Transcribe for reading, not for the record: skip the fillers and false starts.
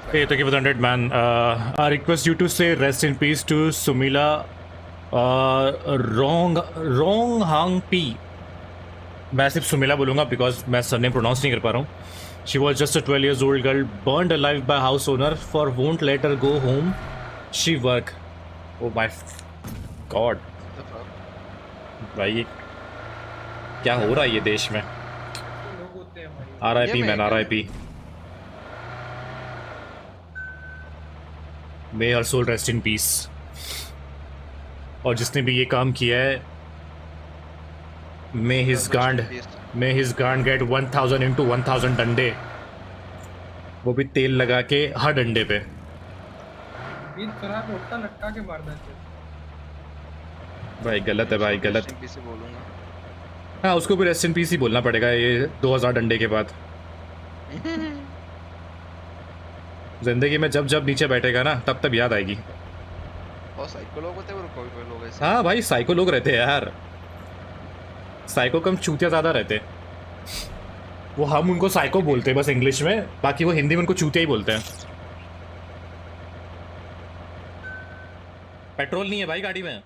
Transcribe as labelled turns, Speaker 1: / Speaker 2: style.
Speaker 1: Hey, thank you for the 100, man. I request you to say rest in peace to Sumila Rong Hang P. मैं सिर्फ सुमिला बोलूँगा because मैं surname pronounce नहीं कर पा रहा हूँ. She was just a 12 years old girl burned alive by house owner for won't let her go home. She work. Oh my God. भाई क्या हो रहा है ये देश में? RIP man, RIP. May her soul rest in peace. और जिसने भी ये काम किया है, may his गांड get 1000 into 1000 डंडे, वो भी तेल लगा के हर डंडे पे.
Speaker 2: लटका के मार देते
Speaker 1: भाई गलत है भाई, गलत. हाँ उसको भी रेस्ट इन पीस ही बोलना पड़ेगा ये 2000 डंडे के बाद. जिंदगी में जब जब नीचे बैठेगा ना तब तब याद आएगी.
Speaker 3: और साइको लोग होते हैं, कोई लोग ऐसे.
Speaker 1: हाँ भाई साइको लोग रहते हैं यार. साइको कम चूतिया ज़्यादा रहते हैं. वो हम उनको साइको बोलते हैं बस इंग्लिश में, बाकी वो हिंदी में उनको चूतिया ही बोलते हैं. पेट्रोल नहीं है भाई गाड़ी में.